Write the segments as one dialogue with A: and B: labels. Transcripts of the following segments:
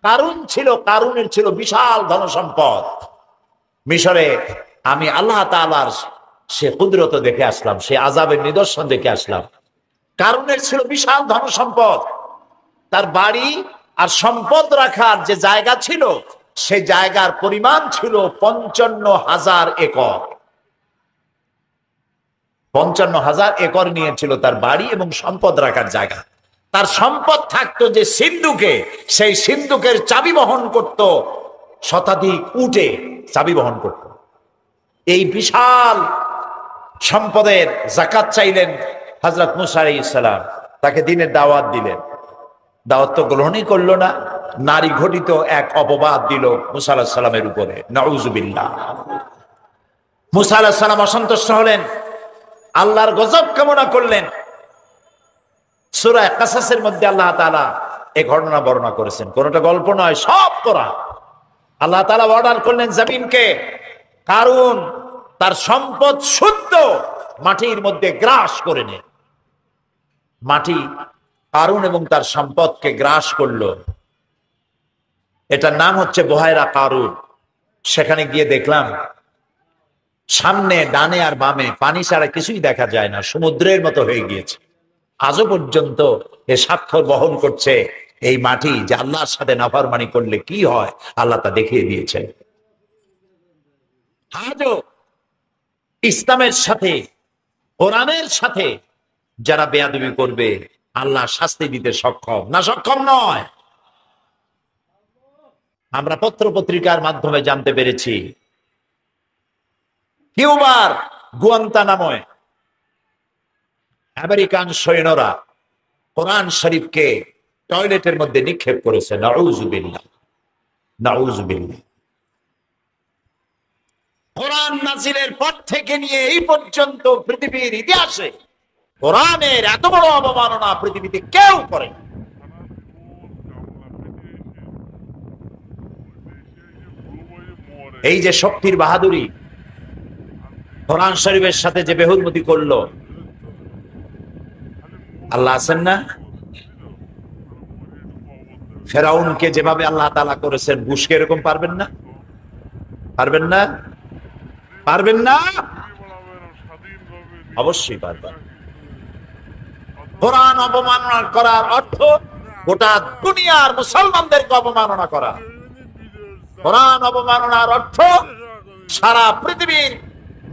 A: কারুন ছিল, কারুনের ছিল বিশাল ধনসম্পদ। মিশরে আমি আল্লাহ তাআলার সে কুদরত দেখে আসলাম, সে আযাবের নিদর্শন দেখে আসলাম। কারুনের ছিল বিশাল ধনসম্পদ, তার বাড়ি আর সম্পদ রাখার যে জায়গা ছিল সেই জায়গার পরিমাণ ছিল 55,000 একর। 55,000 একর নিয়েছিল তার বাড়ি এবং সম্পদ রাখার জায়গা। তার সম্পদ থাকতো যে সিন্ধুকে, সেই সিন্ধুকের চাবি বহন করত শতাধিক উটে, চাবি বহন করত। এই বিশাল সম্পদের যাকাত চাইলেন হযরত মুসা আলাইহিস সালাম, তাকে দ্বীনের দাওয়াত দিলেন। দাওয়াত তো গ্রহণই করলো না, নারী ঘটিত এক অপবাদ দিল মুসা আলাইহিস সালামের উপরে, নাউযুবিল্লাহ। মুসা আলাইহিস সালাম অসন্তুষ্ট হলেন, আল্লাহর গজব কামনা করলেন। সূরা কাসাসের মধ্যে আল্লাহ তাআলা এই ঘটনা বর্ণনা করেছেন, কোনটা গল্প নয়, সব কোরআন। আল্লাহ তাআলা অর্ডার করলেন জমিনকে, কারুন তার সম্পদ শুদ্ধ মাটির মধ্যে গ্রাস করে নে। মাটি কারুন এবং তার সম্পদকে গ্রাস করলো। এটার নাম হচ্ছে বহায়রা কারুন। সেখানে গিয়ে দেখলাম সামনে ডানে আর বামে পানি ছাড়া কিছুই দেখা যায় না, সমুদ্রের মতো হয়ে গিয়েছে। আজও পর্যন্ত এ স্বাক্ষর বহন করছে এই মাটি যে আল্লাহর সাথে নাফরমানি করলে কি হয় আল্লাহ তা দেখিয়ে দিয়েছেন। আজও ইসলামের সাথে, কোরআনের সাথে যারা বেয়াদবি করবে আল্লাহ শাস্তি দিতে সক্ষম না, সক্ষম নয়। আমরা পত্র পত্রিকার মাধ্যমে জানতে পেরেছি কিউবার গুয়ান্তানামোয় আমেরিকান সৈন্যরা কোরআন শরীফকে টয়লেটের মধ্যে নিক্ষেপ করেছে। নাউযুবিল্লাহ, নাউযুবিল্লাহ। কোরআন নাজিলের পর থেকে নিয়ে এই পর্যন্ত পৃথিবীর ইতিহাসে কোরআনের এত বড় অবমাননা পৃথিবীতে কেউ করে। এই যে শক্তির বাহাদুরি, কোরআন শরীফের সাথে যে বেহুদমতি করলো, আল্লাহ আছেন না? ফেরাউনকে যেভাবে আল্লাহ তাআলা করেছেন, বুশকে এরকম পারবেন না? পারবেন না? পারবেন না? অবশ্যই পারবেন। কোরআন অবমাননা করার অর্থ গোটা দুনিয়ার মুসলমানদেরকে অবমাননা করা। কোরআন অবমাননার অর্থ সারা পৃথিবীর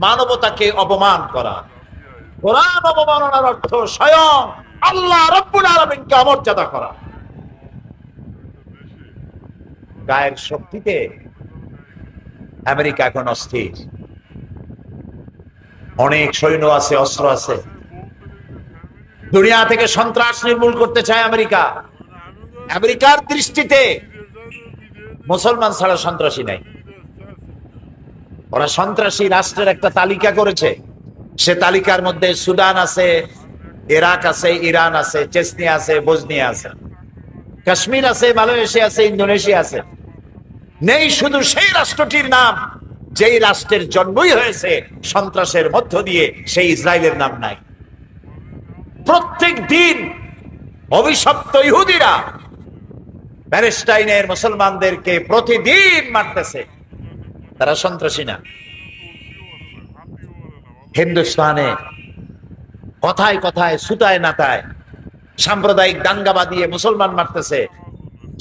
A: মানবতাকে অপমান করা। কোরআন অবমাননার অর্থ স্বয়ং আল্লাহ রাব্বুল আলামিনকে অমর্যাদা করা। গায়ের শক্তিতে আমেরিকা এখন অস্থির। অনেক সৈন্য আছে, অস্ত্র আছে। দুনিয়া থেকে সন্ত্রাস নির্মূল করতে চায় আমেরিকা। আমেরিকার দৃষ্টিতে মুসলমান ছাড়া সন্ত্রাসী নাই। ওরা সন্ত্রাসী রাষ্ট্রের একটা তালিকা করেছে। সে তালিকার মধ্যে সুদান আছে, ইরাক আছে, ইরান আছে, চেচনিয়া আছে, বসনিয়া আছে, কাশ্মীর আছে, মালয়েশিয়া আছে, ইন্দোনেশিয়া আছে। নেই শুধু সেই রাষ্ট্রটির নাম যেই রাষ্ট্রের জন্মই হয়েছে সন্ত্রাসের মধ্য দিয়ে, সেই ইসরায়েলের নাম নাই। প্রত্যেক দিন অভিশপ্ত ইহুদিরা প্যালেস্টাইনের মুসলমানদেরকে প্রতিদিন মারতেছে। তারা সন্ত্রাসী না। হিন্দুস্তানে কথায় কথায়, সুতায় নাতায় সাম্প্রদায়িক দাঙ্গা বাঁধিয়ে মুসলমান মারতেছে।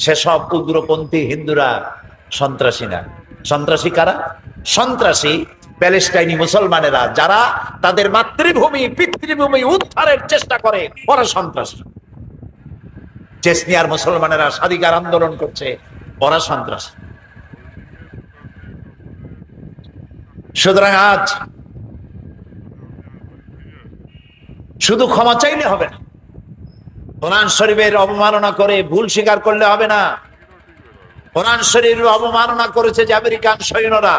A: সেসব উগ্রপন্থী হিন্দুরা সন্ত্রাসী না। সন্ত্রাসী কারা? সন্ত্রাসী প্যালেস্টাইনি মুসলমানেরা, যারা তাদের মাতৃভূমি, পিতৃভূমি উদ্ধারের চেষ্টা করে, ওরা সন্ত্রাসী। চেচনিয়ার মুসলমানেরা স্বাধিকার আন্দোলন করছে, ওরা সন্ত্রাসী। সুতরাং আজ শুধু ক্ষমা চাইলে হবে না, কোরআন শরীফের অবমাননা করে ভুল স্বীকার করলে হবে না। কোরআন শরীফের অবমাননা করেছে যে আমেরিকান সৈন্যরা,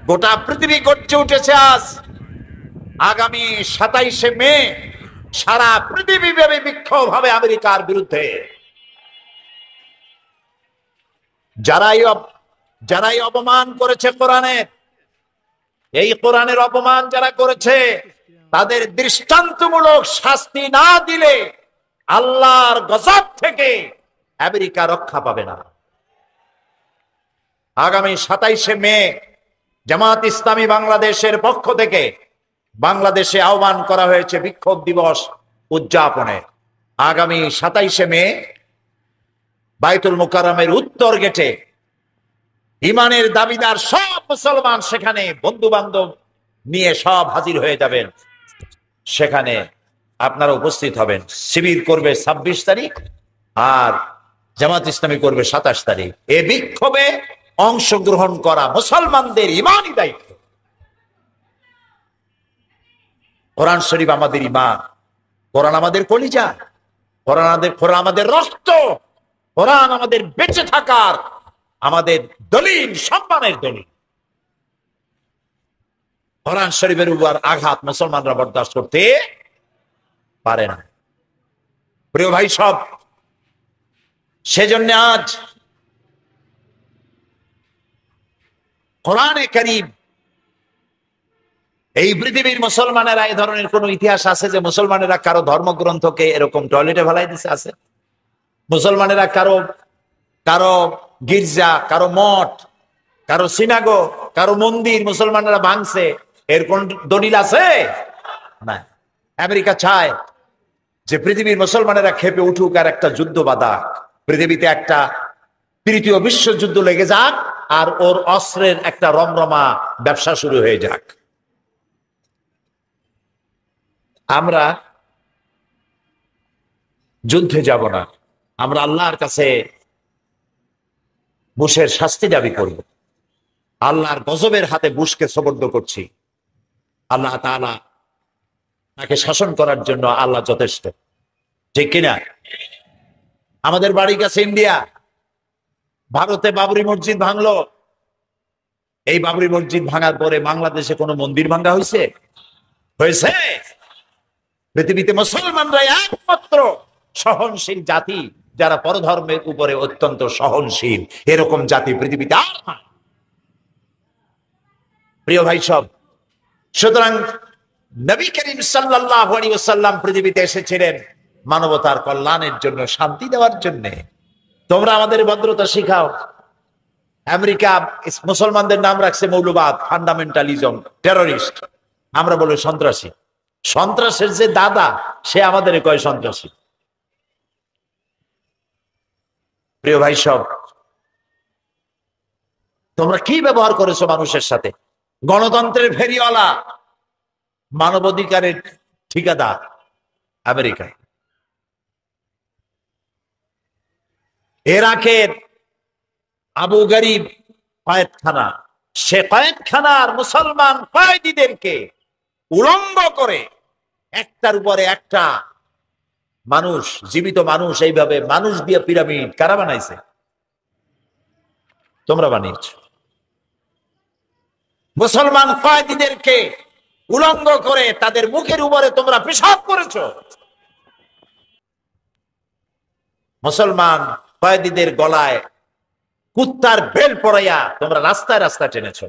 A: গোটা পৃথিবী গর্জে উঠেছে আজ। আগামী 27শে মে সারা পৃথিবীব্যাপী বিক্ষোভ হবে আমেরিকার বিরুদ্ধে। যারাই অপমান করেছে কোরআনের, এই কোরআনের অপমান যারা করেছে, তাদের দৃষ্টান্তমূলক শাস্তি না দিলে আল্লাহর গজব থেকে আমেরিকা রক্ষা পাবে না। আগামী 27শে মে জামাত ইসলামী বাংলাদেশের পক্ষ থেকে বাংলাদেশে আহ্বান করা হয়েছে বিক্ষোভ দিবস উদযাপনে। আগামী 27শে মে বাইতুল মুকাররমের উত্তর গেটে ইমানের দাবিদার সব মুসলমান সেখানে বন্ধু বান্ধব নিয়ে সব হাজির হয়ে যাবেন। সেখানে আপনারা উপস্থিত হবেন। শিবির করবে 26 তারিখ আর জামাত ইসলামী করবে 27 তারিখ। এ বিক্ষোভে অংশগ্রহণ করা মুসলমানদের ইমানই দায়িত্ব। কোরআন শরীফ আমাদের ইমান, কোরআন আমাদের কলিজা, কোরআন আমাদের রক্ত, কোরআন আমাদের বেঁচে থাকার আমাদের দলিল, সম্মানের দলিল। কোরআন শরীফের উপর আঘাত মুসলমানরা বরদাস্ত করতে পারে না। প্রিয় ভাই সব, সেজন্য আজ কোরআনে কারীম, এই পৃথিবীর মুসলমানেরা এই ধরনের কোন ইতিহাস আছে যে মুসলমানেরা কারো ধর্মগ্রন্থকে এরকম টয়লেটে ফেলাই দিছে? আছে? মুসলমানেরা কারো গির্জা, কারো মঠ, কারো সিনাগো, কারো মন্দির মুসলমানেরা ভাঙছে, এর কোন দলিল আছে? না। আমেরিকা চায় যে পৃথিবীর মুসলমানেরা খেপে উঠুক আর একটা যুদ্ধ বাঁধাক, পৃথিবীতে একটা তৃতীয় বিশ্বযুদ্ধ লেগে যাক আর ওর অস্ত্রের একটা রমরমা ব্যবসা শুরু হয়ে যাক। আমরা যুদ্ধে যাব না, আমরা আল্লাহর কাছে বুশের শাস্তি দাবি করব। আল্লাহর গজবের হাতে বুশকে সোপর্দ করছি। আল্লাহ তাআলা তাকে শাসন করার জন্য আল্লাহ যথেষ্ট, ঠিক কিনা? আমাদের বাড়ির কাছে ইন্ডিয়া, ভারতে বাবরি মসজিদ ভাঙলো। এই বাবরি মসজিদ ভাঙার পরে বাংলাদেশে কোনো মন্দির ভাঙা হয়েছে? হয়েছে? পৃথিবীতে মুসলমানরা একমাত্র সহনশীল জাতি, যারা পরধর্মের উপরে অত্যন্ত সহনশীল। এরকম জাতি পৃথিবীতে আর না। প্রিয় ভাই সব, সুতরাং নবী করিম সাল্লাল্লাহু আলাইহি ওয়াসাল্লাম পৃথিবীতে এসেছিলেন মানবতার কল্যাণের জন্য, শান্তি দেওয়ার জন্য। তোমরা আমাদের ভদ্রতা শিখাও। আমেরিকা মুসলমানদের নাম রাখছে মৌলবাদ, ফান্ডামেন্টালিজম, টেররিস্ট। আমরা বলি সন্ত্রাসী। সন্ত্রাসের যে দাদা, সে আমাদের কয় সন্ত্রাসী। প্রিয় ভাই সব, তোমরা কি ব্যবহার করেছো মানুষের সাথে? গণতন্ত্রের ফেরিওয়ালা, মানবাধিকারের ঠিকাদার আমেরিকা। ইরাকের আবু গরিব কয়েদখানা, সে কয়েদখানার মুসলমান কয়েদিদেরকে উলঙ্গ করে একটার উপরে একটা মানুষ, জীবিত মানুষ, এইভাবে মানুষ দিয়ে পিরামিড কারা বানাইছে? তোমরা বানিয়েছ। মুসলমান কয়েদিদেরকে উলঙ্গ করে তাদের মুখের উপরে তোমরা পেশাব করেছো। মুসলমান কয়েদিদের গলায় কুত্তার বেল পড়াইয়া তোমরা রাস্তায় রাস্তায় টেনেছ।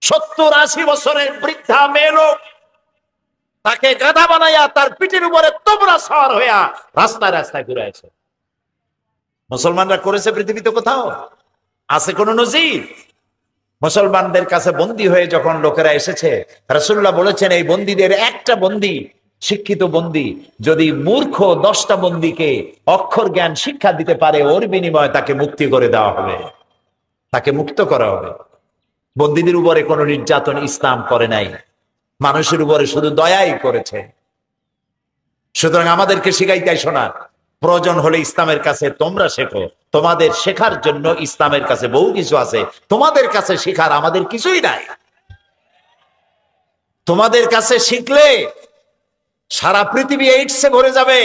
A: 70-80 বছরের বৃদ্ধা মেয়ে লোক, তাকে গাধা বানাইয়া তার পিঠের উপরে তোমরা সওয়ার হইয়া রাস্তায় রাস্তায় ঘুরাইছ। মুসলমানরা করেছে পৃথিবীতে কোথাও? আছে কোন নজির? মুসলমানদের কাছে বন্দী হয়ে যখন লোকেরা এসেছে, রাসূলুল্লাহ বলেছেন এই বন্দীদের একটা বন্দী, শিক্ষিত বন্দী, যদি মূর্খ 10টা বন্দীকে অক্ষর জ্ঞান শিক্ষা দিতে পারে, ওর বিনিময়ে তাকে মুক্তি করে দেওয়া হবে, তাকে মুক্ত করা হবে। বন্দীদের উপরে কোনো নির্যাতন ইসলাম করে নাই, মানুষের উপরে শুধু দয়াই করেছে। সুতরাং আমাদেরকে শিখাইতে শোনা, প্রয়োজন হলে ইসলামের কাছে তোমরা শেখো। তোমাদের শেখার জন্য ইসলামের কাছে বহু কিছু আছে, তোমাদের কাছে শেখার আমাদের কিছুই নাই। তোমাদের কাছে শিখলে সারা পৃথিবী এইডসে ভরে যাবে।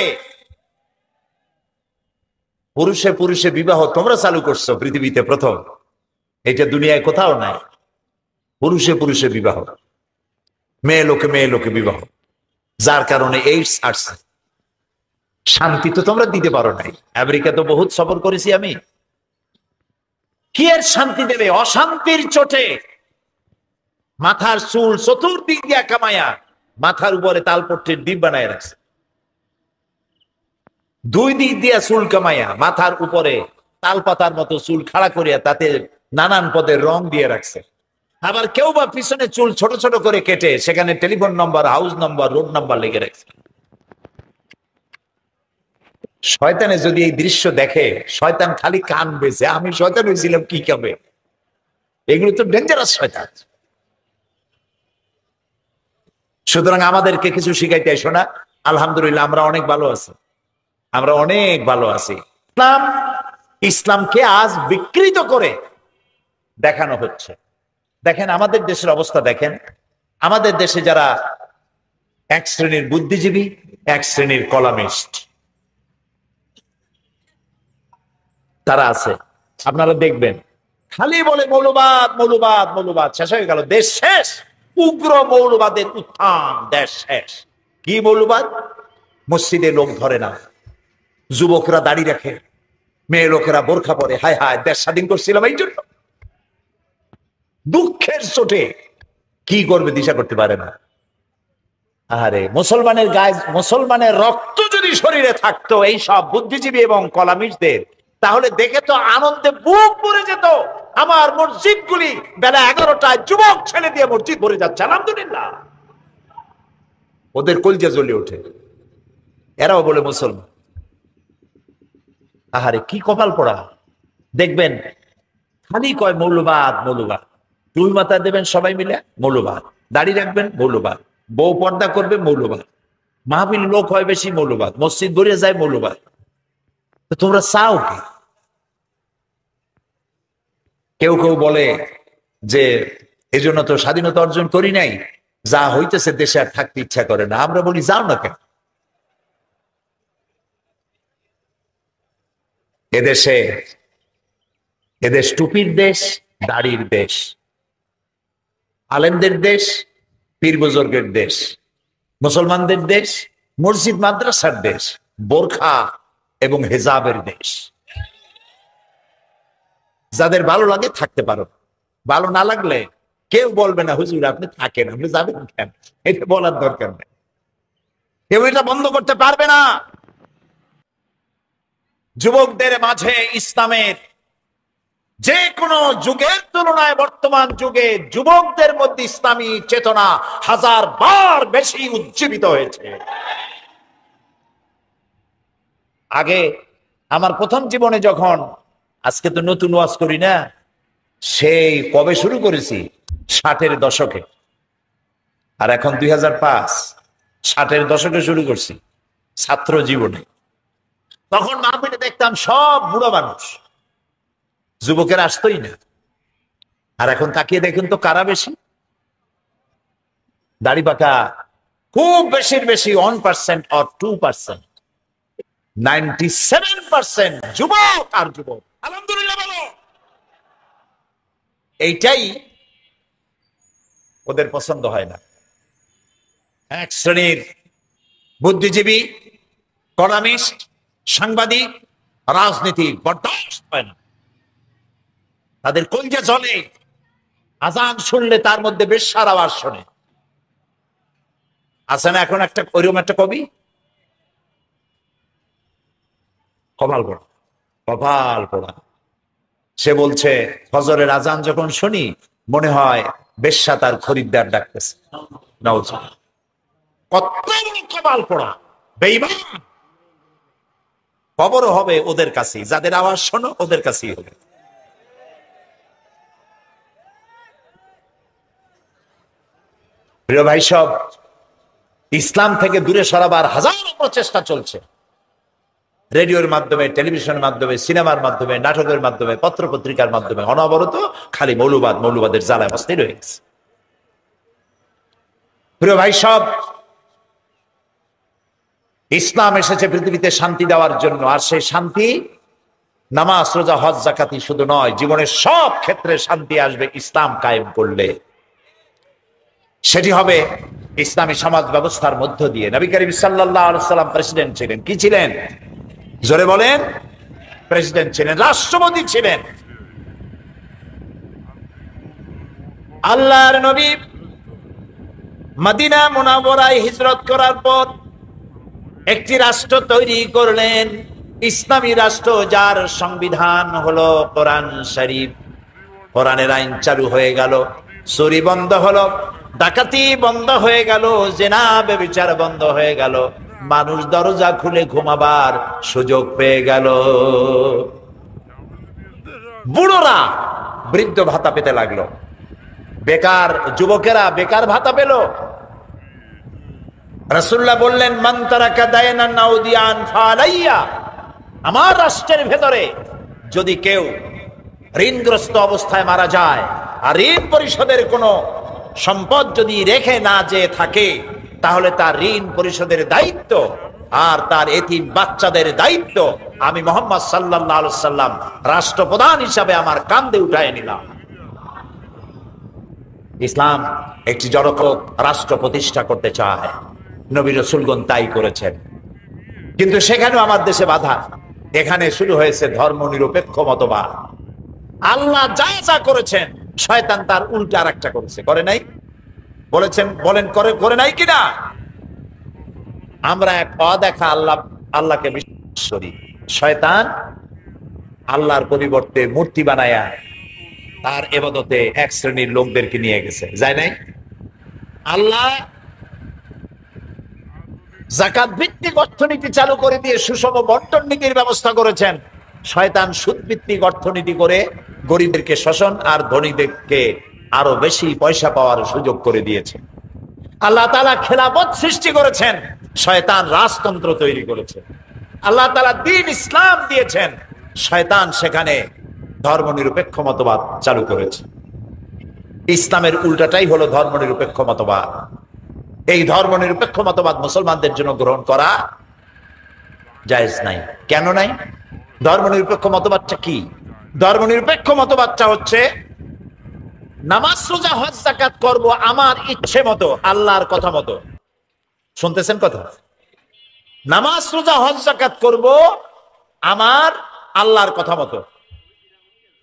A: পুরুষে পুরুষে বিবাহ তোমরা চালু করছো পৃথিবীতে প্রথম, এটা দুনিয়ায় কোথাও নাই। পুরুষে পুরুষে বিবাহ, মেয়ে লোকে বিবাহ, যার কারণে এইডস আসছে। শান্তি তো তোমরা দিতে পারো নাই। আমেরিকা তো বহুত সফর করেছি আমি। কি এর শান্তি দেবে? অশান্তির চোটে মাথার চুল চতুর্দিক দিয়া কামায়া মাথার উপরে তালপট্টির ডিপ বানায় রাখছে। 2 দিক দিয়া চুল কামাইয়া মাথার উপরে তাল পাতার মতো চুল খাড়া করিয়া তাতে নানান পদের রং দিয়ে রাখছে। আবার কেউ বা পিছনে চুল ছোট ছোট করে কেটে সেখানে টেলিফোন নম্বর, হাউস নম্বর, রোড নাম্বার লিখে রাখছে। শয়তানে যদি এই দৃশ্য দেখে, শয়তান খালি কান বেছে, আমি শয়তান হয়েছিলাম কি হবে। এগুলো তো ডেঞ্জারাস শয়তান। সুতরাং আমাদেরকে কিছু শিখাইতে এসো না। আলহামদুলিল্লাহ আমরা অনেক ভালো আছি, আমরা অনেক ভালো আছি। ইসলামকে আজ বিকৃত করে দেখানো হচ্ছে। দেখেন আমাদের দেশের অবস্থা, দেখেন আমাদের দেশে যারা এক শ্রেণীর বুদ্ধিজীবী, এক শ্রেণীর কলামিস্ট তারা আছে, আপনারা দেখবেন খালি বলে মৌলবাদ মৌলবাদ মৌলবাদ, শেষ হয়ে গেল, দেশ শেষ। উগ্র মৌলবাদের উত্থান, দেশ শেষ। কি মৌলবাদ? মসজিদে লোক ধরে না, যুবকরা দাড়ি রাখে, মেয়ে লোকেরা বোরখা পরে। হায় হায়, দেশ স্বাধীন করছিলাম এই জন্য। দুঃখের চোটে কি করবে দিশা করতে পারে না। আরে মুসলমানের গায়ে, মুসলমানের রক্ত যদি শরীরে থাকতো এই সব বুদ্ধিজীবী এবং কলামিস্টদের, তাহলে দেখে তো আনন্দে বুক ভরে যেত। আমার মসজিদগুলি বেলা 11টায় যুবক ছেলে দিয়ে মসজিদ ভরে যাচ্ছে, আলহামদুলিল্লাহ। ওদের কলজা জ্বলে ওঠে, এরাও বলে মুসলমান। আহারে কি কপাল পড়া। দেখবেন খালি কয় মৌলবাদ মৌলবাদ। দুই মাথা দেবেন সবাই মিলে, মৌলবাদ। দাড়ি রাখবেন, মৌলবাদ। বউ পর্দা করবে, মৌলবাদ। মাহফিল লোক হয় বেশি, মৌলবাদ। মসজিদ ভরে যায়, মৌলবাদ। তো তোমরা চাও কি? কেউ কেউ বলে যে এজন্য তো স্বাধীনতা অর্জন করি নাই, যা হইতেছে দেশে আর থাকতে ইচ্ছা করে না। আমরা বলি যাও না কেন? এদেশে, এদেশ টুপির দেশ, দাড়ির দেশ, আলেমদের দেশ, পীর বুজুর্গের দেশ, মুসলমানদের দেশ, মসজিদ মাদ্রাসার দেশ, বোরখা এবং হেজাবের দেশ। যাদের ভালো লাগে থাকতে পারো, ভালো না লাগলে কেউ বলবে না হুজুর আপনি থাকেন, আপনি যাবেন কেন, এটা বলার দরকার নেই। কেউ এটা বন্ধ করতে পারবে না। যুবকদের মাঝে ইসলামের যে কোনো যুগের তুলনায় বর্তমান যুগে যুবকদের মধ্যে ইসলামী চেতনা 1000 বার বেশি উজ্জীবিত হয়েছে। আগে আমার প্রথম জীবনে যখন, আজকে তো নতুন ওয়াজ করি না, সেই কবে শুরু করেছি 60-এর দশকে, আর এখন 2005, 60-এর দশকে শুরু করছি ছাত্র জীবনে। তখন মাহফিলে দেখতাম সব বুড়ো মানুষ, যুবকের আসতোই না। আর এখন তাকিয়ে দেখুন তো কারা বেশি? দাড়ি পাকা খুব বেশির বেশি 1% or 2%, 97% যুবক আর যুবক। আলহামদুলিল্লাহ বলো। এইটাই ওদের পছন্দ হয় না। এক শ্রেণীর বুদ্ধিজীবী, কলামিস্ট, সাংবাদিক, রাজনীতি বরদাস্ত হয় না। তাদের কলজা জ্বলে, আজান শুনলে তার মধ্যে বেশ্যার আওয়াজ শোনে। আছে না এখন একটা ওইরকম একটা কবি, কপাল পোড়া, কপাল পোড়া। সে বলছে ফজরের আজান যখন শুনি মনে হয় বেশ্যা তার খরিদ্দার ডাকতেছে। কত কপাল পোড়া, বেঈমান। খবরও হবে ওদের কাছেই, যাদের আওয়াজ শোনো ওদের কাছেই হবে। প্রিয় ভাই সব, ইসলাম থেকে দূরে সরাবার হাজারো প্রচেষ্টা চলছে। রেডিওর মাধ্যমে, টেলিভিশনের মাধ্যমে, সিনেমার মাধ্যমে, নাটকের মাধ্যমে, পত্র পত্রিকার মাধ্যমে অনবরত খালি মৌলবাদ মৌলবাদের জ্বালায় অবস্থায় রয়েছে। প্রিয় ভাই সব, ইসলাম এসেছে পৃথিবীতে শান্তি দেওয়ার জন্য। আর সেই শান্তি নামাজ, রোজা, হজ, যাকাতি শুধু নয়, জীবনের সব ক্ষেত্রে শান্তি আসবে ইসলাম কায়েম করলে। সেটি হবে ইসলামী সমাজ ব্যবস্থার মধ্য দিয়ে। নবী করিম সাল্লাল্লাহু আলাইহি সাল্লাম প্রেসিডেন্ট ছিলেন। কি ছিলেন? জোরে বলেন। প্রেসিডেন্ট ছিলেন, রাষ্ট্রপতি ছিলেন। আল্লাহর নবী মদিনা মুনাওয়ারায় হিজরত করার পর একটি রাষ্ট্র তৈরি করলেন, ইসলামী রাষ্ট্র, যার সংবিধান হলো কোরআন শরীফ। কোরআনের আইন চালু হয়ে গেল, চুরি বন্ধ হলো, ডাকাতি বন্ধ হয়ে গেল, জিনা ব্যভিচার বন্ধ হয়ে গেল, মানুষ দরজা খুলে ঘুমাবার সুযোগ পেয়ে গেল। বুড়োরা বৃদ্ধ ভাতা পেতে লাগলো, বেকার যুবকেরা বেকার ভাতা পেল। রাসূলুল্লাহ বললেন, মান তারাকা দায়নান নাউদিয়ান ফালাইয়া, আমার রাষ্ট্রের ভেতরে যদি কেউ ঋণগ্রস্ত অবস্থায় মারা যায় আর ঋণ পরিশোধের কোনো সম্পদ যদি রেখে না যে থাকে, তাহলে তার ঋণ পরিশোধের দায়িত্ব আর তার এতিম বাচ্চাদের দায়িত্ব আমি মুহাম্মদ সাল্লাল্লাহু আলাইহি সাল্লাম রাষ্ট্রপ্রধান হিসাবে আমার কাঁধে উঠায় নিলাম। ইসলাম একটি জনক রাষ্ট্র প্রতিষ্ঠা করতে চায়, নবী রাসূলগণ তাই করেছেন। কিন্তু সেখানেও আমার দেশে বাধা। এখানে শুরু হয়েছে ধর্ম নিরপেক্ষ মতবাদ। আল্লাহ যা যা করেছেন শয়তান তার উল্টা আরেকটা করেছে, করে নাই? বলেছেন, বলেন করে নাই কিনা? আমরা এক অদেখা আল্লাহকে বিশ্বাস করি, শয়তান আল্লাহর পরিবর্তে মূর্তি বানায়া তার ইবাদতে এক শ্রেণীর লোকদেরকে নিয়ে গেছে, যায় নাই? আল্লাহ যাকাত ভিত্তিক অর্থনীতি চালু করে দিয়ে সুষম বন্টন নীতির ব্যবস্থা করেছেন, শয়তান সুদ ভিত্তিক অর্থনীতি করে গরিবদেরকে শোষণ আর ধনীদেরকে আরো বেশি পয়সা পাওয়ার সুযোগ করে দিয়েছে। আল্লাহ তাআলা খেলাফত সৃষ্টি করেছেন, শয়তান রাজতন্ত্র তৈরি করেছে। আল্লাহ তাআলা দ্বীন ইসলাম দিয়েছেন, শয়তান সেখানে ধর্মনিরপেক্ষ মতবাদ চালু করেছে। ইসলামের উল্টাটাই হলো ধর্মনিরপেক্ষ মতবাদ। এই ধর্মনিরপেক্ষ মতবাদ মুসলমানদের জন্য গ্রহণ করা জায়েজ নাই। কেন নাই? ধর্মনিরপেক্ষ মতবাদটা কি? ধর্মনিরপেক্ষ মতবাদটা হচ্ছে নামাজ রোজা হজ যাকাত করব আমার ইচ্ছে মতো, আল্লাহর কথা মতো। শুনতেছেন কথা? নামাজ রোজা হজ যাকাত করব আমার আল্লাহর কথা মতো,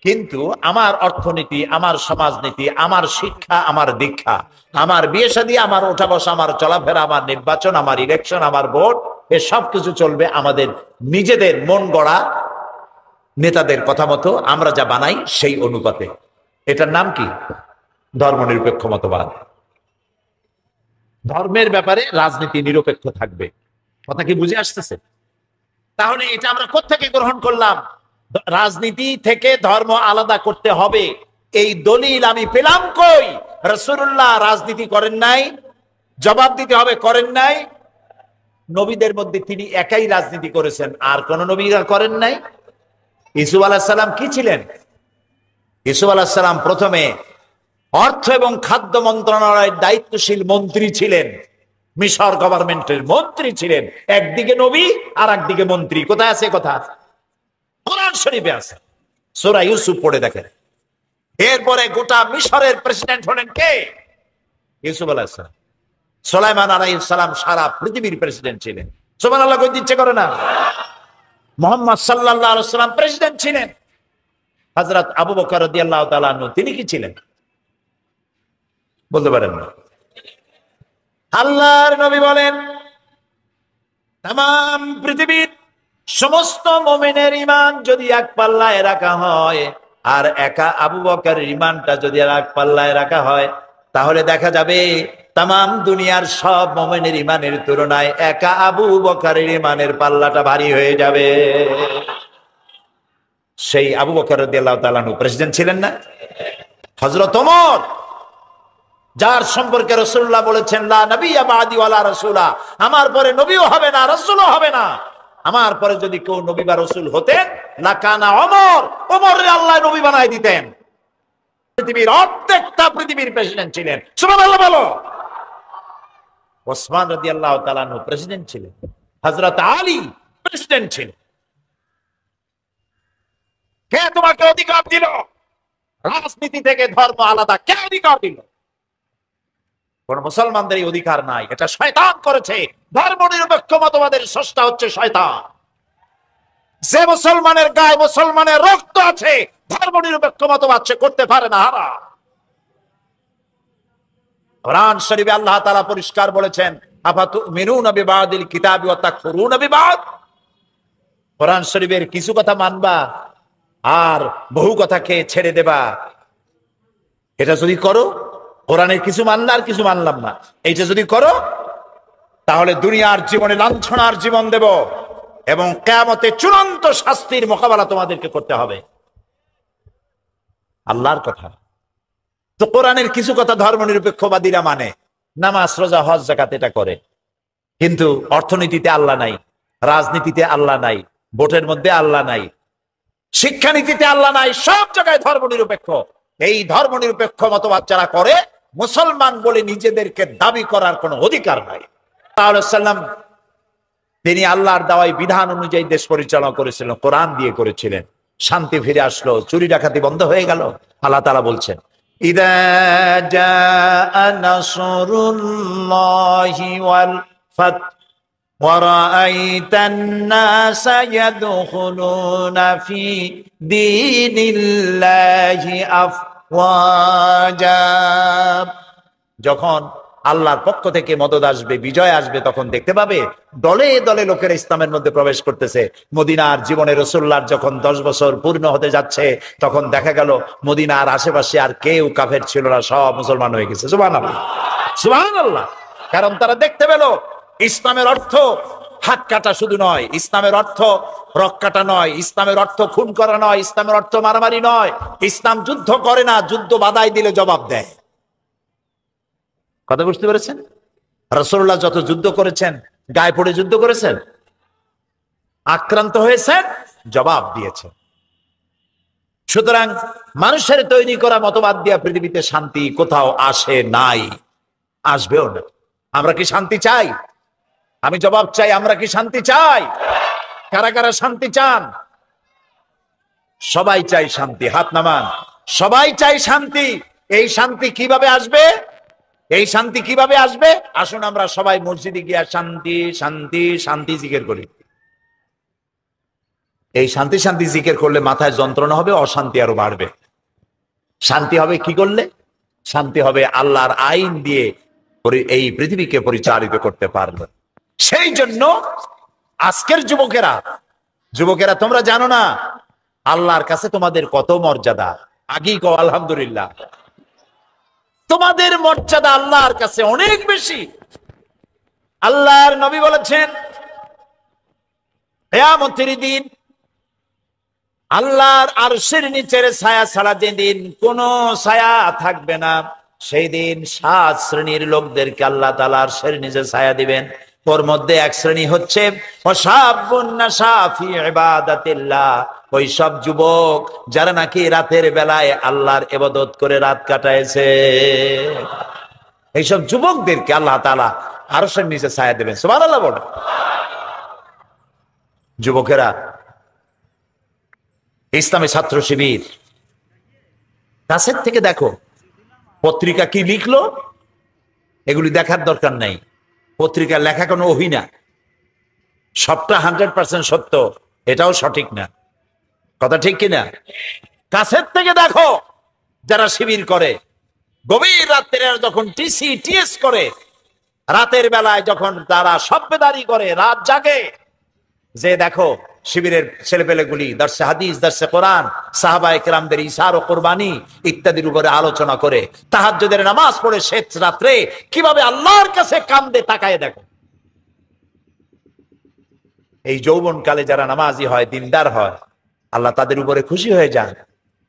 A: কিন্তু আমার অর্থনীতি, আমার সমাজনীতি, আমার শিক্ষা, আমার দীক্ষা, আমার বিয়ে শাদী, আমার ওঠা বসা, আমার চলাফেরা, আমার নির্বাচন, আমার ইলেকশন, আমার ভোট, এ সব কিছু চলবে আমাদের নিজেদের মন গড়া নেতাদের কথা মতো, আমরা যা বানাই সেই অনুপাতে। এটার নাম কি? ধর্মনিরপেক্ষ মতবাদ। ধর্মের ব্যাপারে রাজনীতি নিরপেক্ষ থাকবে। কথা কি বুঝে আসতেছে? তাহলে এটা আমরা কোত্থেকে গ্রহণ করলাম? রাজনীতি থেকে ধর্ম আলাদা করতে হবে, এই দলিল আমি পেলাম কই? রাসূলুল্লাহ রাজনীতি করেন নাই, জবাব দিতে হবে করেন নাই। নবীদের মধ্যে তিনি একাই রাজনীতি করেছেন, আর কোন নবীরা করেন নাই। ইউসুফ আলাইহিস সালাম কি ছিলেন? ইউসুফ আলাইহিস সালাম প্রথমে অর্থ এবং খাদ্য মন্ত্রণালয়ের দায়িত্বশীল মন্ত্রী ছিলেন, মিশর গভর্নমেন্টের মন্ত্রী ছিলেন। একদিকে নবী আর একদিকে মন্ত্রী। কোথায় আছে কথা? কোরআন শরীফে আছে, সূরা ইউসুফ পড়ে দেখেন। এরপরে গোটা মিশরের প্রেসিডেন্ট হলেন কে? ইউসুফ আলাইহিস সালাম। সুলাইমান আলাইহিস সালাম সারা পৃথিবীর প্রেসিডেন্ট ছিলেন। সুবহানাল্লাহ, কই দিচ্ছে করে না? মুহাম্মদ সাল্লাল্লাহু আলাইহি ওয়াসাল্লাম প্রেসিডেন্ট ছিলেন। হযরত আবু বকর রাদিয়াল্লাহু তাআলা আনহু তিনি কি ছিলেন? বলতে পারেন না? আল্লাহর নবী বলেন, তাম পৃথিবীর সমস্ত মুমিনের ঈমান যদি এক পাল্লায় রাখা হয় আর একা আবু বকরের ঈমানটা যদি এক পাল্লায় রাখা হয়, তাহলে দেখা যাবে তাম দুনিয়ার সব মুমিনের ঈমানের তুলনায় একা আবু বকরের ঈমানের পাল্লাটা ভারী হয়ে যাবে। সেই আবু বকর রাদিয়াল্লাহু তাআলা আনহু প্রেসিডেন্ট ছিলেন না? হযরত ওমর, যার সম্পর্কে রাসূলুল্লাহ বলেছেন, লা নবিয়্যা বাদি ওয়ালা রাসূলা, আমার পরে নবীও হবে না, রাসূলও হবে না। আমার পরে যদি কেউ নবী বা রাসূল হতেন, লাকানা ওমর, ওমরকে আল্লাহ নবী বানায় দিতেন। পৃথিবীর অর্ধেকটা পৃথিবীর প্রেসিডেন্ট ছিলেন। সুবহানাল্লাহ বলো। ওসমান রাদিয়াল্লাহু তাআলা আনহু প্রেসিডেন্ট ছিলেন, হযরত আলী প্রেসিডেন্ট ছিলেন। কে তোমাকে অধিকার দিল রাজনীতি থেকে ধর্ম আলাদা? কে অধিকার দিল? কোন মুসলমানদের এই অধিকার নাই, এটা শয়তান করেছে। ধর্ম নিরপেক্ষ মতবাদের স্রষ্টা হচ্ছে শয়তান। যে মুসলমানের গায়ে মুসলমানের রক্ত আছে, ধর্ম নিরপেক্ষ মতবাদ সে করতে পারে না। হারাম। কোরআন শরীফে আল্লাহ তাআলা পরিষ্কার বলেছেন, আফাতুমিনুনা বিবাদিল কিতাবি ওয়া তাকফুরুনা বিবাদ। কোরআন শরীফের কিছু কথা মানবা আর বহু কথাকে ছেড়ে দেবা। এটা যদি করো, কোরআনের কিছু মানলে আর কিছু মানলাম না, এইটা যদি করো তাহলে দুনিয়ার জীবনে লাঞ্ছনার জীবন দেব এবং কিয়ামতে চূড়ান্ত শাস্তির মোকাবেলা তোমাদেরকে করতে হবে। আল্লাহর কথা। তো কোরআনের কিছু কথা ধর্মনিরপেক্ষবাদীরা মানে, নামাজ রোজা হজ যাকাত এটা করে, কিন্তু অর্থনীতিতে আল্লাহ নাই, রাজনীতিতে আল্লাহ নাই, ভোটের মধ্যে আল্লাহ নাই, শিক্ষানীতিতে আল্লাহ নাই, সব জায়গায় ধর্মনিরপেক্ষ। এই ধর্মনিরপেক্ষ মতবাদ যারা করে, মুসলমান বলে নিজেদেরকে দাবি করার কোনো অধিকার নাই। সাল্লাম তিনি আল্লাহর দেওয়া বিধান অনুযায়ী দেশ পরিচালনা করেছিলেন, কোরআন দিয়ে করেছিলেন। শান্তি ফিরে আসলো, চুরি ডাকাতি বন্ধ হয়ে গেল। আল্লাহ তাআলা বলছেন, ইদা জাআ নাসরুল্লাহি ওয়াল ফাত ওয়া রাআইতান নাসা ইয়াদখুলুনা ফি দীনিল্লাহি আফওয়াজা। যখন আল্লাহর পক্ষ থেকে মদদ আসবে, বিজয় আসবে, তখন দেখতে পাবে দলে দলে লোকেরা ইসলামের মধ্যে প্রবেশ করতেছে। মদিনার জীবনে রাসূলুল্লাহর যখন 10 বছর পূর্ণ হতে যাচ্ছে, তখন দেখা গেল মদিনার আশেপাশে আর কেউ কাফের ছিল না, সব মুসলমান হয়ে গেছে। সুবহানাল্লাহ, সুবহানাল্লাহ। কারণ তারা দেখতে পেল ইসলামের অর্থ হাত কাটা শুধু নয়, ইসলামের অর্থ রক কাটা নয়, ইসলামের অর্থ খুন করা নয়, ইসলামের অর্থ মারামারি নয়। ইসলাম যুদ্ধ করে না, যুদ্ধ বাধাই দিলে জবাব দেয়। কথা বুঝতে পেরেছেন? রাসূলুল্লাহ যত যুদ্ধ করেছেন, গায়ে পড়ে যুদ্ধ করেছেন, আক্রান্ত হয়েছেন, জবাব দিয়েছেন। সুতরাং মানুষের তৈরি করা মতবাদ দিয়া পৃথিবীতে শান্তি কোথাও আসে নাই, আসবেও না। আমরা কি শান্তি চাই? আমি জবাব চাই, আমরা কি শান্তি চাই? কারা কারা শান্তি চান? সবাই চাই শান্তি, হাত নামান। সবাই চাই শান্তি। এই শান্তি কিভাবে আসবে? এই শান্তি কিভাবে আসবে? আসুন আমরা সবাই মসজিদে গিয়া শান্তি শান্তি শান্তি জিকির করি। এই শান্তি শান্তি জিকির করলে মাথায় যন্ত্রণা হবে, অশান্তি আরো বাড়বে। শান্তি হবে কি করলে? শান্তি হবে আল্লাহর আইন দিয়ে এই পৃথিবীকে পরিচালিত করতে পারবে। সেই জন্য আজকের যুবকেরা তোমরা জানো না আল্লাহর কাছে তোমাদের কত মর্যাদা। আগেই কও আলহামদুলিল্লাহ। তোমাদের মর্যাদা আল্লাহর কাছে অনেক বেশি। আল্লাহর নবী বলেছেন, কিয়ামতের দিন আল্লাহর আরশের নিচের ছায়া ছাড়া যেদিন কোনো ছায়া থাকবে না, সেই দিন 7 শ্রেণীর লোকদেরকে আল্লাহ তাআলা আরশের নিচে ছায়া দিবেন। ওর মধ্যে এক শ্রেণী হচ্ছে ওয়াশাবুন নাশা ফি ইবাদাতিল্লাহ, ওই সব যুবক যারা নাকি রাতের বেলায় আল্লাহর ইবাদত করে রাত কাটাইছে। এইসব যুবকদেরকে আল্লাহ তাআলা আরশের নিচে ছায়া দেবেন। সুবহানাল্লাহ বলো। যুবকেরা, ইসলামী ছাত্র শিবির কাছের থেকে দেখো পত্রিকা কি লিখলো, এগুলি দেখার দরকার নাই। পত্রিকার লেখা কোনো অভিনা, সবটা 100% সত্য এটাও সঠিক না। কথা ঠিক কিনা? কাছের থেকে দেখো যারা শিবির করে, গভীর রাত্রে যখন টিএস করে, রাতের বেলায় যখন তারা সভ্যদারি করে, রাত জাগে, যে দেখো শিবিরের ছেলেপেলেগুলি দর্শে হাদিস, দর্শে কোরআন, সাহাবায়ে কেরামদের ইশারা ও কুরবানি ইত্যাদির উপরে আলোচনা করে, তাহাজ্জুদের নামাজ পড়ে শেষ রাত্রে কিভাবে আল্লাহর কাছে কান্দে, তাকায় দেখো। এই যৌবনকালে যারা নামাজি হয়, দিনদার হয়, আল্লাহ তাদের উপরে খুশি হয়ে যান।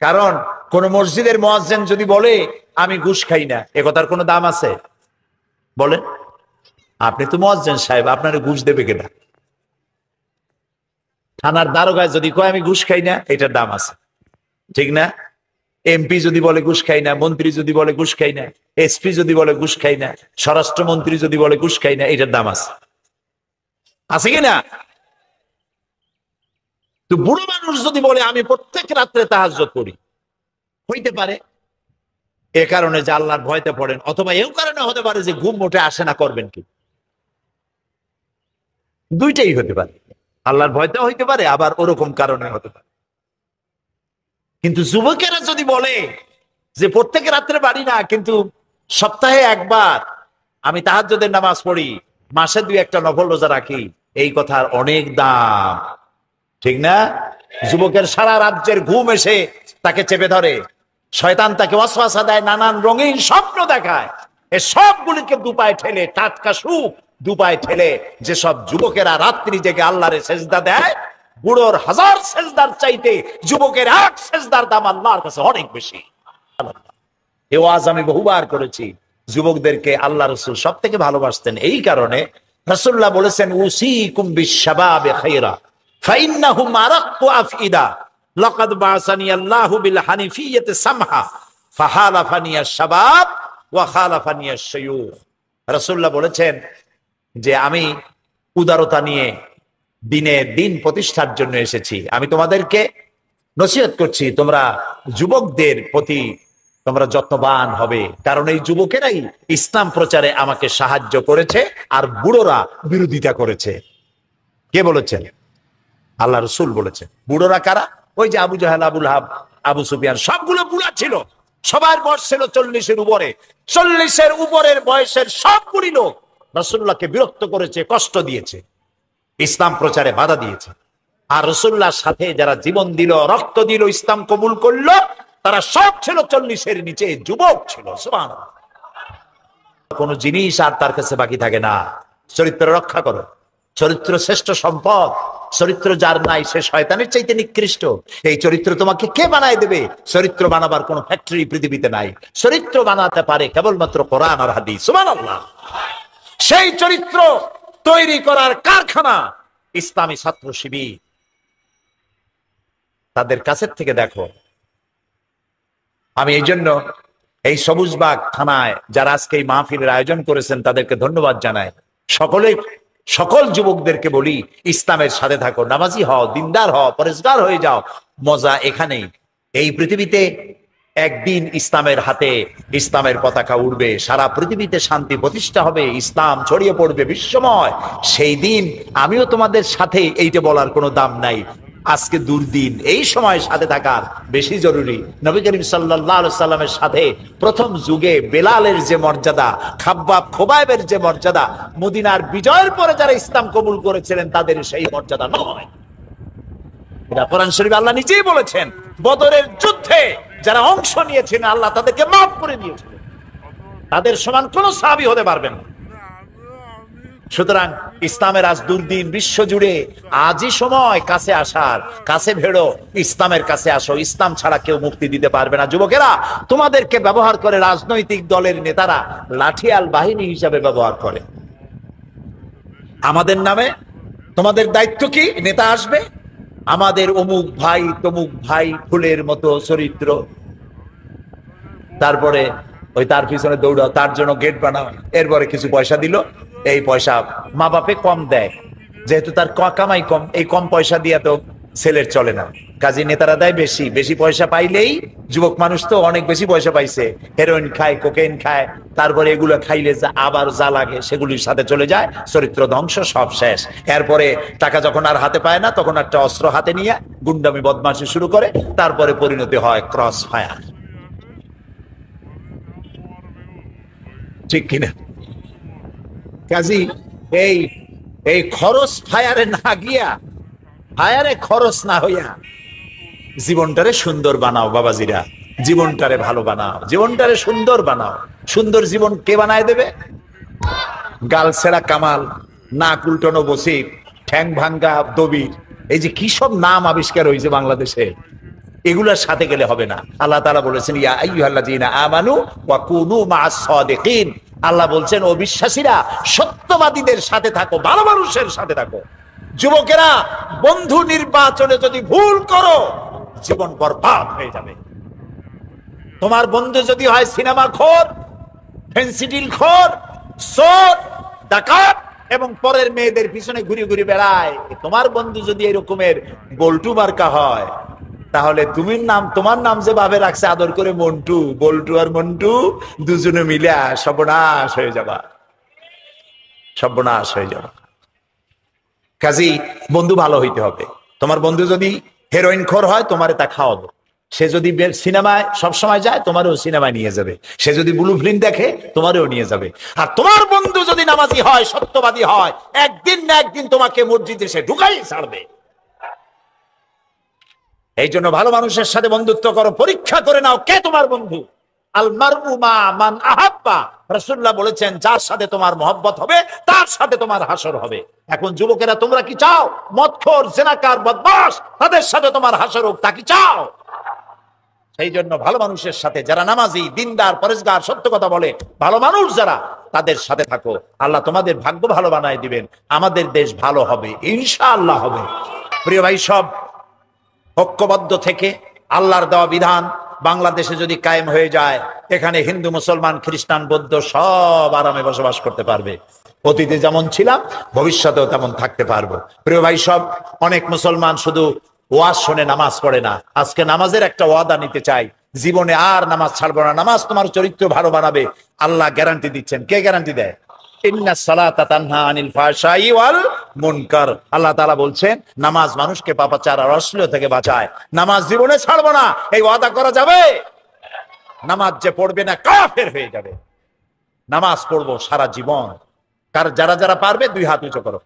A: কারণ কোন মসজিদের মুয়াজ্জিন যদি বলে আমি ঘুষ খাই না, এ কথার কোনো দাম আছে? বলেন। আপনি তো মুয়াজ্জিন সাহেব, আপনার ঘুষ দেবে কেনা? থানার দারোগা যদি কয় আমি ঘুষ খাই না, এটার দাম আছে, ঠিক না? এমপি যদি বলে ঘুষ খাই না, মন্ত্রী যদি বলে ঘুষ খাই না, এসপি যদি বলে ঘুষ খাই না, স্বরাষ্ট্রমন্ত্রী যদি বলে ঘুষ খাই না, এটার দাম আছে, আছে কিনা? তো বুড়ো মানুষ যদি বলে আমি প্রত্যেক রাত্রে তাহাজ্জুদ করি, হইতে পারে এ কারণে যে আল্লাহর ভয়তে পড়েন, অথবা এও কারণে হতে পারে যে ঘুম মোটে আসে না, করবেন কি? দুইটাই হতে পারে। আল্লাহর ভয়তে হইতে পারে, আবার ওরকম কারণে হতে পারে। কিন্তু যুবকেরা যদি বলে যে প্রত্যেক রাত্রে বাড়ি না, কিন্তু সপ্তাহে একবার আমি তাহাজ্জুদের নামাজ পড়ি, মাসে 2-1টা নফল রোজা রাখি, এই কথার অনেক দাম, ঠিক না? যুবকের সারা রাজ্যের ঘুম এসে তাকে চেপে ধরে, শয়তান তাকে ওয়াসওয়াসা দেয়, নানান রঙিন স্বপ্ন দেখায়। এ সবগুলিকে দুপায়ে ঠেলে, টাটকা সুখ দুপায়ে ঠেলে যেসব যুবকেরা রাত্রি জেগে আল্লাহরে সেজদা দেয়, বুড়োর 1000 সেজদার চাইতে যুবকের 1 সেজদার দাম আল্লাহর কাছে অনেক বেশি। এ ওয়াজ আমি বহুবার করেছি। যুবকদেরকে আল্লাহ রাসূল সব থেকে ভালোবাসতেন। এই কারণে রাসূলুল্লাহ বলেছেন, উসিকুম বিশ-শাবাবে খায়রা ফাইন্নাহুম আরাক্কু আফইদা লাকাদ বাসানি আল্লাহু বিল হানিফিয়্যাতি সামহা ফাহালাফানি আশ-শাবাব ওয়া খালাফানি আশ-শায়ুখ। রাসূলুল্লাহ বলেছেন যে আমি উদারতা নিয়ে দিন প্রতিষ্ঠার জন্য এসেছি। আমি তোমাদেরকে নসিহত করছি, তোমরা যুবকদের প্রতি তোমরা যত্নবান হবে, কারণ এই যুবকেরাই ইসলাম প্রচারে আমাকে সাহায্য করেছে আর বুড়োরা বিরোধিতা করেছে। কে বলেছেন? আল্লাহ রাসূল বলেছেন। বুড়োরা কারা? ওই যে আবু জাহেল, আবুল হাব, আবু সুফিয়ান, সবগুলো বুড়া ছিল। সবার বয়স ছিল 40-এর উপরে। 40-এর উপরের বয়সের সবগুলি লোক রাসূলুল্লাহকে বিরক্ত করেছে, কষ্ট দিয়েছে, ইসলাম প্রচারে বাধা দিয়েছে। আর রাসূলুল্লাহর সাথে যারা জীবন দিল, রক্ত দিল, ইসলাম কবুল করলো, তারা সব ছিল 40-এর নিচে, যুবক ছিল। সুবহানাল্লাহ। কোন জিনিস আর তার কাছে বাকি থাকে না। চরিত্র রক্ষা করো। চরিত্র শ্রেষ্ঠ সম্পদ। চরিত্র যার নাই সে শয়তানের চাইতে নিকৃষ্ট। এই চরিত্র তোমাকে কে বানায় দেবে? চরিত্র বানাবার কোন ফ্যাক্টরি পৃথিবীতে নাই। চরিত্র বানাতে পারে কেবলমাত্র কোরআন আর হাদিস। সুবহানাল্লাহ। সেই চরিত্র তৈরি করার কারখানা ইসলামী ছাত্র শিবির। তাদের কাছের থেকে দেখো। আমি এই জন্য এই সবুজবাগ থানায় যারা আজকে এই মাহফিলের আয়োজন করেছেন তাদেরকে ধন্যবাদ জানাই। সকল যুবকদেরকে বলি, ইসলামের সাথে থাকো, নামাজি হও, দিনদার হও, পরেজগার হয়ে যাও। মজা এখানেই। এই পৃথিবীতে একদিন ইসলামের হাতে ইসলামের পতাকা উড়বে, সারা পৃথিবীতে শান্তি প্রতিষ্ঠা হবে, ইসলাম ছড়িয়ে পড়বে বিশ্বময়। সেই দিন আমিও তোমাদের সাথে, এইটা বলার কোনো দাম নাই। আজকে দুর্দিন, এই সময় সাথে থাকার বেশি জরুরি। নবী করিম সাল্লাল্লাহু আলাইহি সাল্লামের সাথে প্রথম যুগে বেলালের যে মর্যাদা, খাব্বাব খোবাইবের যে মর্যাদা, মদিনার বিজয়ের পরে যারা ইসলাম কবুল করেছিলেন তাদের সেই মর্যাদা নয়। এটা কোরআন শরীফে আল্লাহ নিজেই বলেছেন। বদরের যুদ্ধে যারা অংশ নিয়েছিলেন আল্লাহ তাদেরকে মাফ করে দিয়েছিলেন। তাদের সমান কোন সাহাবী হতে পারবেন না। সুতরাং ইসলামের আজ দুর্দিন, বিশ্ব জুড়ে আজই সময় কাছে আসার। কাছে ভেড়ো, ইসলামের কাছে আসো। ইসলাম ছাড়া কেউ মুক্তি দিতে পারবে না। যুবকেরা, তোমাদেরকে ব্যবহার করে রাজনৈতিক দলের নেতারা লাঠিয়াল বাহিনী হিসাবে ব্যবহার করে। আমাদের নামে তোমাদের দায়িত্ব কি? নেতা আসবে, আমাদের অমুক ভাই তমুক ভাই, ফুলের মতো চরিত্র, তারপরে ওই তার পিছনে দৌড়াও, তার জন্য গেট বানাও, এরপরে কিছু পয়সা দিল। এই পয়সা মা বাপে কম দেয়, যেহেতু তার কামাই কম, এই কম পয়সা দিয়ে তো ছেলের চলে না। কাজী নেতারা দেয় বেশি। বেশি পয়সা পাইলেই, যুবক মানুষ তো অনেক বেশি পয়সা পাইছে, হেরোইন খায়, কোকেইন খায়, তারপরে এগুলো খাইলে আবার যা লাগে সেগুলির সাথে চলে যায়, চরিত্র ধ্বংস, সব শেষ। এরপরে টাকা যখন আর হাতে পায় না, তখন একটা অস্ত্র হাতে নিয়ে গুন্ডামি বদমাশি শুরু করে, তারপরে পরিণতি হয় ক্রস ফায়ার। ঠিক কিনা? কাজী এই খরচ ফায়ারে না গিয়া, ফায়ারে খরচ না হইয়া জীবনটারে সুন্দর বানাও বাবাজিরা। জীবনটারে ভালো বানাও, জীবনটারে সুন্দর বানাও। সুন্দর জীবন কে বানায় দেবে? গাল ছেড়া কামাল, নাক উল্টানো বসির, ঠ্যাং ভাঙ্গা দবির, এই যে কি সব নাম আবিষ্কার হয়েছে বাংলাদেশে, এগুলোর সাথে গেলে হবে না। আল্লাহ তাআলা বলেছেন, ইয়া আইয়ুহাল্লাযীনা আমানু ওয়া কুনু মা'আস সাদিকিন। আল্লাহ বলছেন, ও বিশ্বাসীরা, সত্যবাদীদের সাথে থাকো, ভালো মানুষের সাথে থাকো। যুবকেরা, বন্ধু নির্বাচনে যদি ভুল করো, জীবন বরবাদ হয়ে যাবে। তোমার বন্ধু যদি হয় সিনেমা খোর, ফেন্সিডিল খোর, চোর, ডাকাত এবং পরের মেয়েদের পিছনে ঘুরে ঘুরে বেড়ায়, তোমার বন্ধু যদি এরকমের বল্টু মার্কা হয়, তাহলে তোমার নাম যে ভাবে রাখছে আদর করে মন্টু, বল্টু আর মন্টু দুজনে মিলে সর্বনাশ হয়ে যাবা, সর্বনাশ হয়ে যাবা। কাজী বন্ধু ভালো হইতে হবে। তোমার বন্ধু যদি হেরোইন খোর হয়, তোমারে তা খাওয়াবো। সে যদি সিনেমায় সবসময় যায়, তোমারও সিনেমায় নিয়ে যাবে। সে যদি ব্লু ফিল্ম দেখে, তোমারও নিয়ে যাবে। আর তোমার বন্ধু যদি নামাজি হয়, সত্যবাদী হয়, একদিন না একদিন তোমাকে মসজিদে সে ঢুকাই ছাড়বে। এই জন্য ভালো মানুষের সাথে বন্ধুত্ব করো, পরীক্ষা করে নাও কে তোমার বন্ধু। আল মারউ মা মান আহাব্বা, রাসূলুল্লাহ বলেছেন যার সাথে তোমার মহব্বত হবে তার সাথে তোমার হাসর হবে। এখন যুবকেরা তোমরা কি চাও মদখোর, জেনাকার, বদমাশ তাদের সাথে তোমার হাসর হোক, তা কি চাও? সেই জন্য ভালো মানুষের সাথে, যারা নামাজি, দিনদার, পরেশগার, সত্য কথা বলে, ভালো মানুষ যারা, তাদের সাথে থাকো। আল্লাহ তোমাদের ভাগ্য ভালো বানায় দিবেন, আমাদের দেশ ভালো হবে, ইনশাআল্লাহ হবে। প্রিয় ভাই, সব ঐক্যবদ্ধ থেকে আল্লাহর দেওয়া বিধান বাংলাদেশে যদি কায়েম হয়ে যায়, এখানে হিন্দু, মুসলমান, খ্রিস্টান, বৌদ্ধ সব আরামে বসবাস করতে পারবে। অতীতে যেমন ছিলাম ভবিষ্যতেও তেমন থাকতে পারবো। প্রিয় ভাই, সব অনেক মুসলমান শুধু ওয়াজ শুনে নামাজ পড়ে না। আজকে নামাজের একটা ওয়াদা নিতে চাই, জীবনে আর নামাজ ছাড়বো না। নামাজ তোমার চরিত্র ভালো বানাবে, আল্লাহ গ্যারান্টি দিচ্ছেন। কে গ্যারান্টি দেয়? ইন্নাস সালাতা তানহা আনিল ফাহশাই ওয়াল মুনকার। আল্লাহ তাআলা বলছেন নামাজ মানুষকে পাপাচার আর অশ্লীল থেকে বাঁচায়। নামাজ জীবনে ছাড়বো না, এই ওয়াদা করা যাবে? নামাজ যে পড়বে না কাফের হয়ে যাবে। নামাজ পড়বো সারা জীবন। যারা যারা পারবে দুই হাত উঁচু করো।